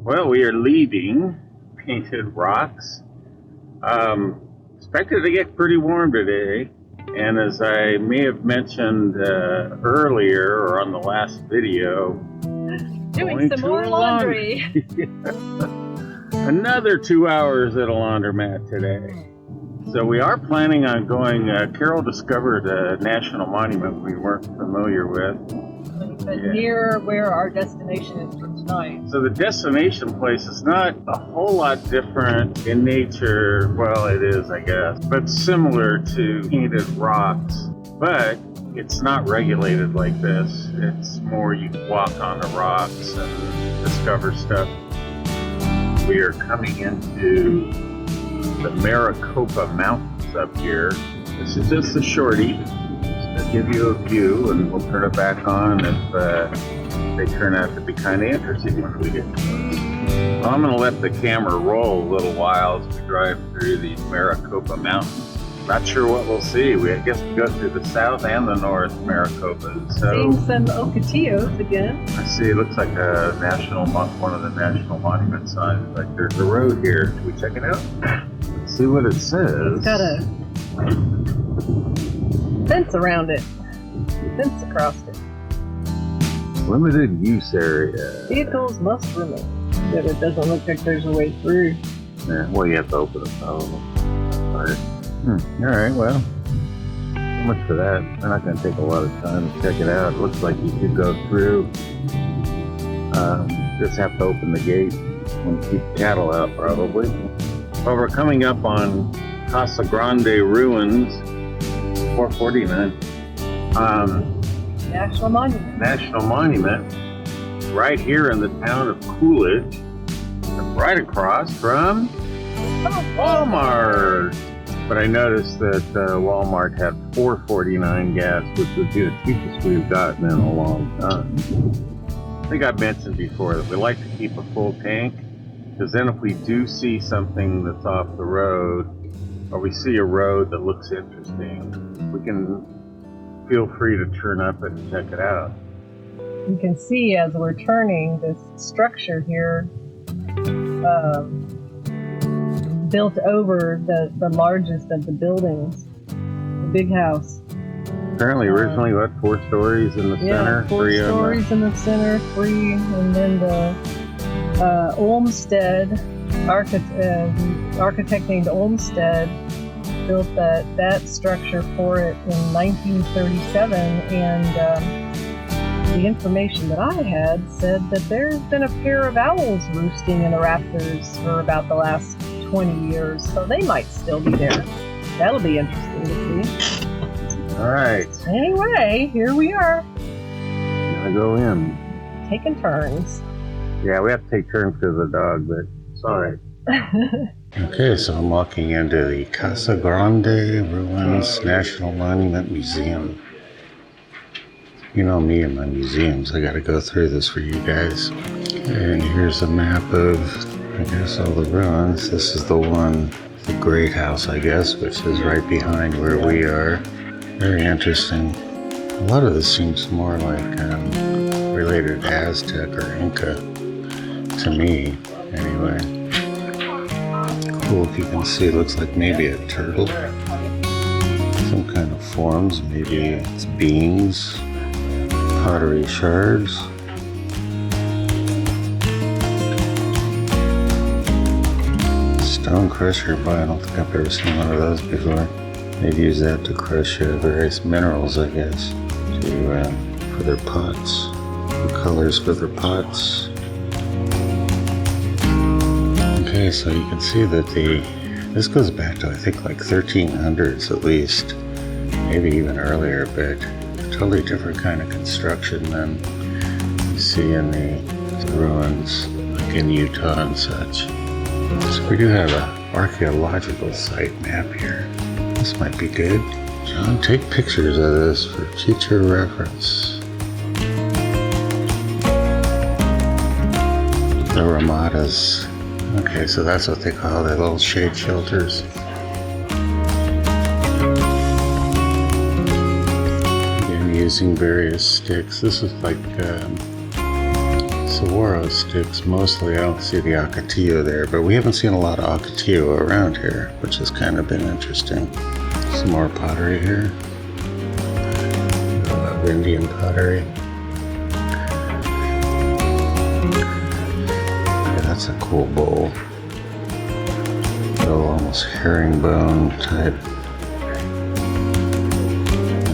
Well, we are leaving Painted Rocks. Expected to get pretty warm today, and as I may have mentioned earlier or on the last video, doing some more laundry. Another 2 hours at a laundromat today. So we are planning on going, Carol discovered a national monument we weren't familiar with. But near where our destination is for tonight. So the destination place is not a whole lot different in nature. Well, it is, I guess, but similar to Painted Rocks. But it's not regulated like this. It's more you walk on the rocks and discover stuff. We are coming into the Maricopa Mountains up here. This is just a shorty. To give you a view, and we'll turn it back on if they turn out to be kind of interesting when we get to it. Well, I'm going to let the camera roll a little while as we drive through these Maricopa Mountains. Not sure what we'll see. I guess we go through the south and the north Maricopa. So seeing some ocotillos again. I see. It looks like a one of the national monument signs. Like there's a road here. Should we check it out? Let's see what it says. It's got a fence around it. Fence across it. Limited use area. Vehicles must remain. But it doesn't look like there's a way through. Yeah, well, you have to open it probably. Alright, well, so much for that. We're not going to take a lot of time to check it out. It looks like you could go through. Just have to open the gate and keep cattle out probably. Well, we're coming up on Casa Grande ruins. 449. National Monument. National Monument. Right here in the town of Coolidge. And right across from Walmart. But I noticed that Walmart had $4.49 gas, which would be the cheapest we've gotten in a long time. I think I've mentioned before that we like to keep a full tank, because then if we do see something that's off the road, or we see a road that looks interesting, we can feel free to turn up and check it out. You can see as we're turning this structure here built over the largest of the buildings, the big house. Apparently originally, 4 stories in the center? 4 stories in the center, 3, and then the Olmsted, architect named Olmsted, built that structure for it in 1937, and the information that I had said that there's been a pair of owls roosting in the rafters for about the last 20 years, so they might still be there. That'll be interesting to see. All right. Anyway, here we are. Gonna go in. Taking turns. Yeah, we have to take turns because of the dog, but it's all right. Okay, so I'm walking into the Casa Grande Ruins National Monument Museum. You know me and my museums, I gotta go through this for you guys. And here's a map of, I guess, all the ruins. This is the one, the Great House, I guess, which is right behind where we are. Very interesting. A lot of this seems more like related to Aztec or Inca, to me, anyway. Cool, if you can see, it looks like maybe a turtle. Some kind of forms, maybe it's beans, pottery shards. Stone crusher, but I don't think I've ever seen one of those before. They'd use that to crush various minerals, I guess, for their pots, the colors for their pots. Okay, so you can see that this goes back to, I think, like 1300s at least, maybe even earlier, but totally different kind of construction than you see in the ruins, like in Utah and such. So we do have an archaeological site map here. This might be good. John, take pictures of this for future reference. The Ramadas. Okay, so that's what they call their little shade shelters. Again, using various sticks. This is like saguaro sticks mostly. I don't see the ocotillo there, but we haven't seen a lot of ocotillo around here, which has kind of been interesting. Some more pottery here. I love Indian pottery. Yeah, that's a cool bowl. Little almost herringbone type.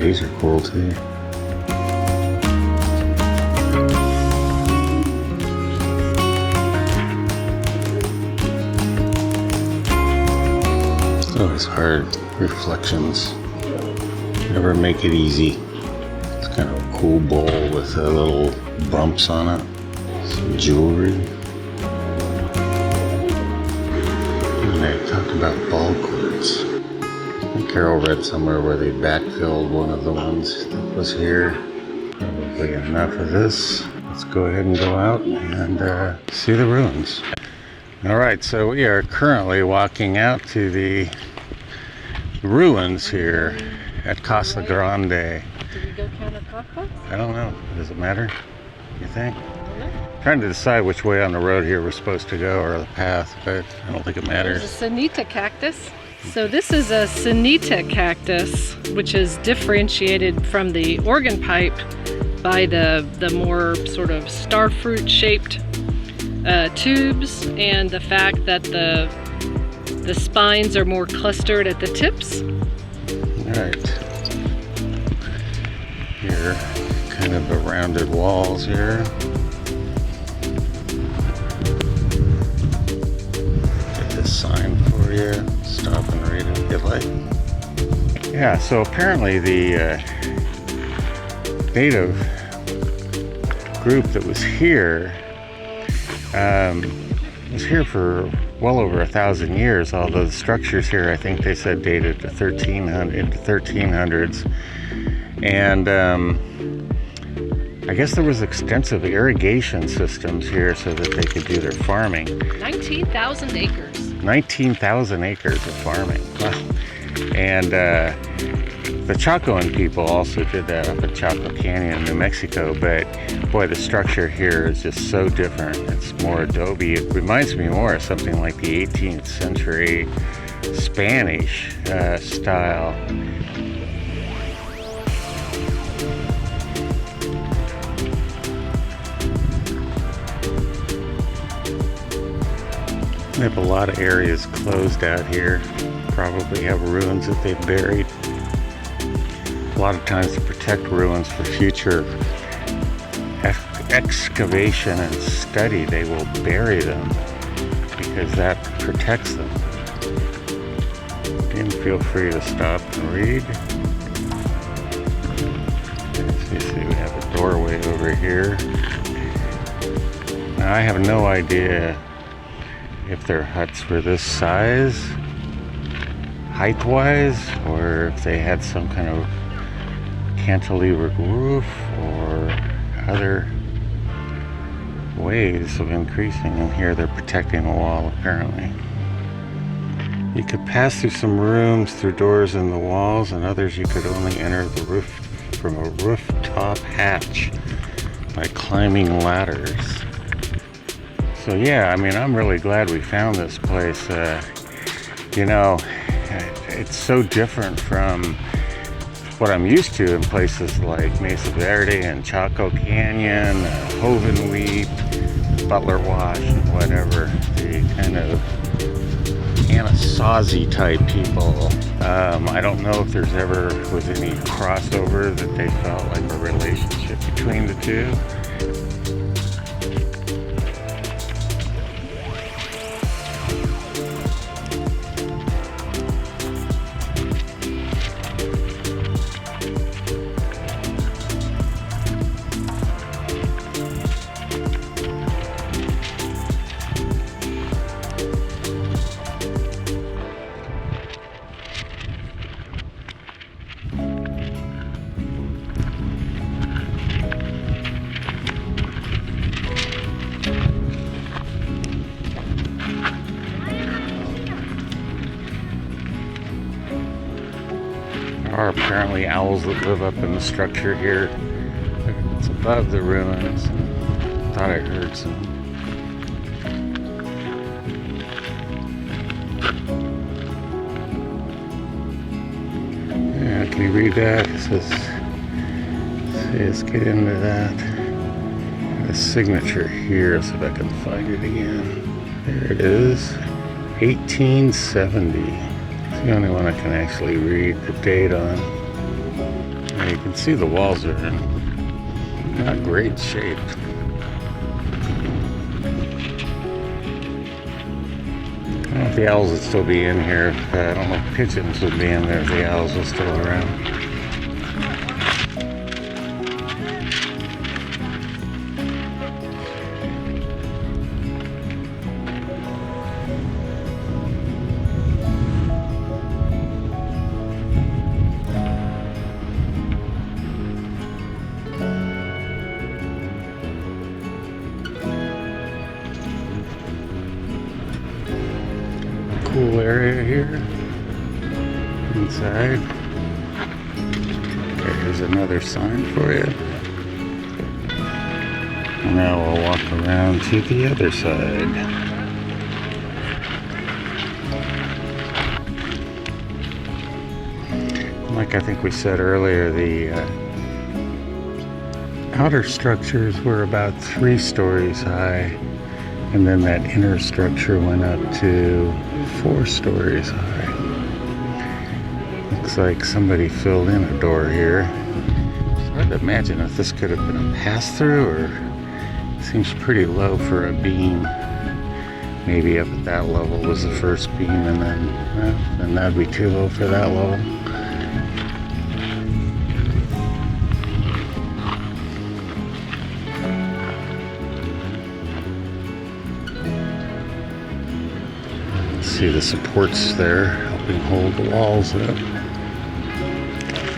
These are cool too. Always hard reflections. Never make it easy. It's kind of a cool bowl with little bumps on it. Some jewelry. And they talked about ball quartz. I think Carol read somewhere where they backfilled one of the ones that was here. Probably enough of this. Let's go ahead and go out and see the ruins. Alright, so we are currently walking out to the ruins here at Casa Grande. Did we go counterclockwise? I don't know. Does it matter? You think? Trying to decide which way on the road here we're supposed to go, or the path, but I don't think it matters. There's a Sanita cactus. So this is a Sanita cactus, which is differentiated from the organ pipe by the more sort of starfruit shaped tubes, and the fact that the spines are more clustered at the tips. Alright. Here, kind of the rounded walls here. Get this sign for you. Stop and read it if you like. Yeah, so apparently the native group that was here for well over 1,000 years, although the structures here, I think they said, dated to 1300s. And I guess there was extensive irrigation systems here so that they could do their farming. 19,000 acres. 19,000 acres of farming. Wow. And the Chacoan people also did that up at Chaco Canyon in New Mexico, but boy, the structure here is just so different. It's more adobe. It reminds me more of something like the 18th century Spanish style. They have a lot of areas closed out here. Probably have ruins that they've buried. A lot of times to protect ruins for future excavation and study, they will bury them because that protects them. Again, feel free to stop and read. You see, we have a doorway over here. Now, I have no idea if their huts were this size, height-wise, or if they had some kind of cantilevered roof or other ways of increasing. And here they're protecting the wall, apparently. You could pass through some rooms through doors in the walls, and others you could only enter the roof from a rooftop hatch by climbing ladders. So yeah, I mean, I'm really glad we found this place. You know, it's so different from what I'm used to in places like Mesa Verde and Chaco Canyon, Hovenweep, Butler Wash, and whatever. The kind of Anasazi type people. I don't know if there's ever was any crossover that they felt like a relationship between the two. There are apparently owls that live up in the structure here. It's above the ruins. Thought thought I heard some. Yeah, can you read that? It says, let's get into that. The signature here, so if I can find it again. There it is. 1870. It's the only one I can actually read the date on. Now you can see the walls are in not great shape. I don't know if the owls would still be in here. I don't know if pigeons would be in there if the owls were still around. Cool area here inside. There's another sign for you. Now we'll walk around to the other side. Like I think we said earlier, the outer structures were about 3 stories high. And then that inner structure went up to 4 stories high. Looks like somebody filled in a door here. It's hard to imagine if this could have been a pass-through, or it seems pretty low for a beam. Maybe up at that level was the first beam, and then that'd be too low for that level. See the supports there helping hold the walls up.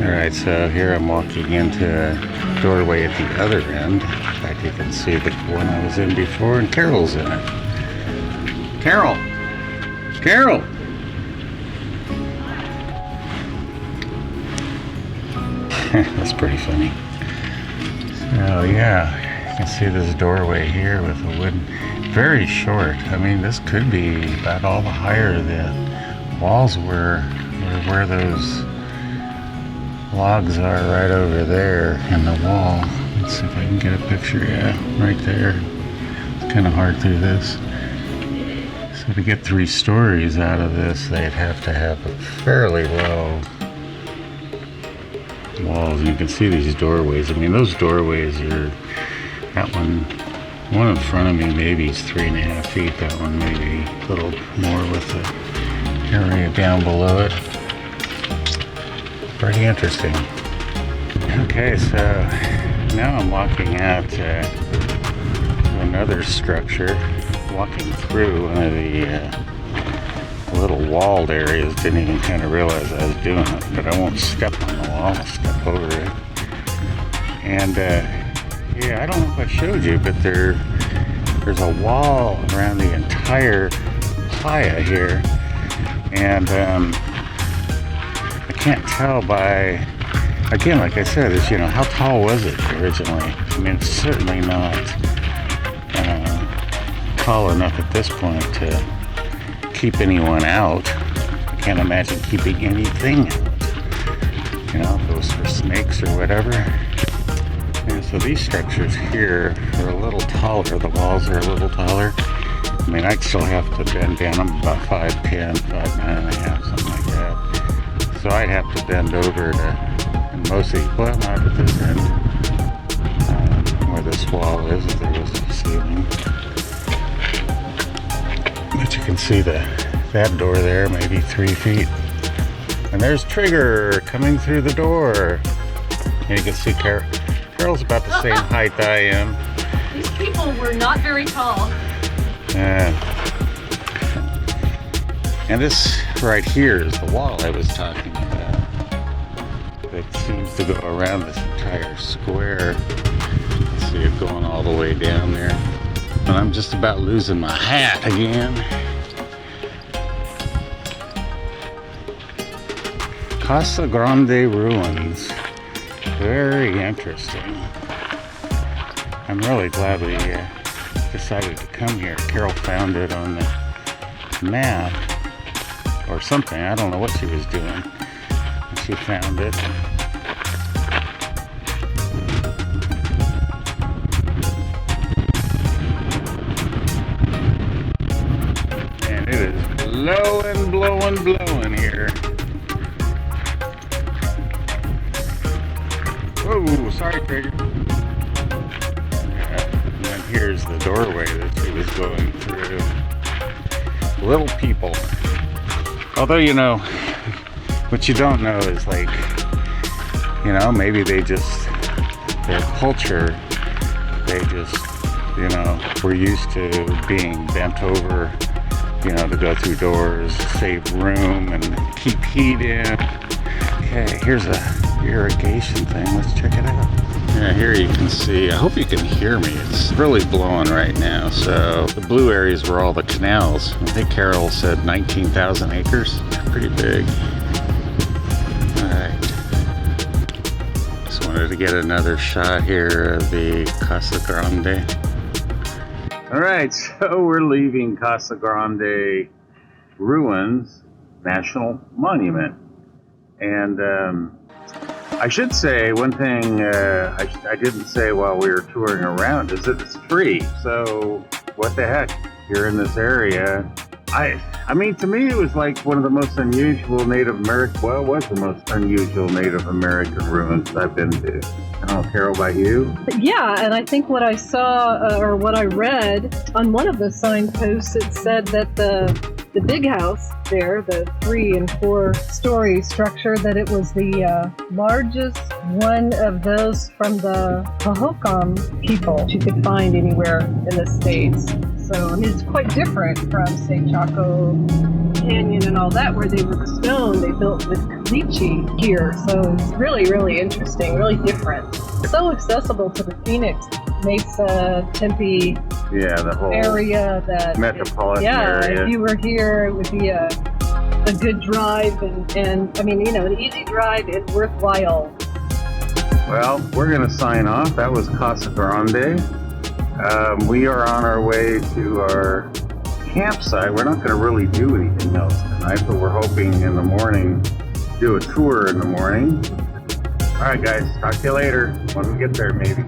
Alright, so here I'm walking into a doorway at the other end. In fact, you can see the one I was in before, and Carol's in it. Carol! Carol! That's pretty funny. So yeah, you can see this doorway here with a wooden, very short. I mean, this could be about all the higher the walls were where those logs are, right over there in the wall. Let's see if I can get a picture. Yeah, right there. It's kind of hard through this. So to get 3 stories out of this, they'd have to have a fairly low walls. And you can see these doorways. I mean, those doorways are, that one in front of me maybe is 3.5 feet. That one maybe a little more with the area down below it. Pretty interesting. Okay, so now I'm walking out to another structure, walking through one of the little walled areas. Didn't even kind of realize I was doing it, but I won't step on the wall, I'll step over it. And yeah, I don't know if I showed you, but there's a wall around the entire playa here, and I can't tell by, again, like I said, is, you know, how tall was it originally? I mean, it's certainly not tall enough at this point to keep anyone out. I can't imagine keeping anything out. You know, if it was for snakes or whatever. And so these structures here are a little taller. The walls are a little taller. I mean, I'd still have to bend down. I'm about 5'10", 5'9.5", something like that. So I'd have to bend over to, and mostly, well, not at this end, where this wall is, if there was a ceiling. But you can see that door there, maybe 3 feet. And there's Trigger coming through the door. And you can see Carol's about the same height I am. These people were not very tall. And this right here is the wall I was talking about. That seems to go around this entire square. You see it going all the way down there. And I'm just about losing my hat again. Casa Grande ruins. Very interesting. I'm really glad we decided to come here. Carol found it on the map or something. I don't know what she was doing. And she found it. And it is blowing, blowing, blowing here. Whoa, sorry, Traeger. And then here's the doorway that she was going through. Little people. Although, you know, what you don't know is like, you know, maybe they just, their culture, they just, you know, we're used to being bent over, you know, to go through doors, save room, and keep heat in. Okay, here's a irrigation thing. Let's check it out. Yeah, here you can see, I hope you can hear me. It's really blowing right now. So the blue areas were all the canals. I think Carol said 19,000 acres. Pretty big. All right. Just wanted to get another shot here of the Casa Grande. All right, so we're leaving Casa Grande Ruins National Monument. And I should say one thing I didn't say while we were touring around is that it's free. So what the heck? You're in this area. I mean, to me, it was like one of the most unusual Native American, well, it was the most unusual Native American ruins I've been to. I don't know, Carol, about you? Yeah, and I think what I saw, or what I read on one of the signposts, it said that the big house there, the 3- and 4-story structure, that it was the largest one of those from the Hohokam people you could find anywhere in the States. So, I mean, it's quite different from, say, Chaco Canyon and all that, where they were stone, they built with caliche here. So it's really, really interesting, really different. So accessible to the Phoenix, Mesa, Tempe The whole area. That metropolitan area. If you were here, it would be a good drive, and I mean, you know, an easy drive and worthwhile. Well, we're going to sign off. That was Casa Grande. We are on our way to our campsite. We're not going to really do anything else tonight, but we're hoping in the morning do a tour in the morning. All right, guys. Talk to you later when we get there, maybe.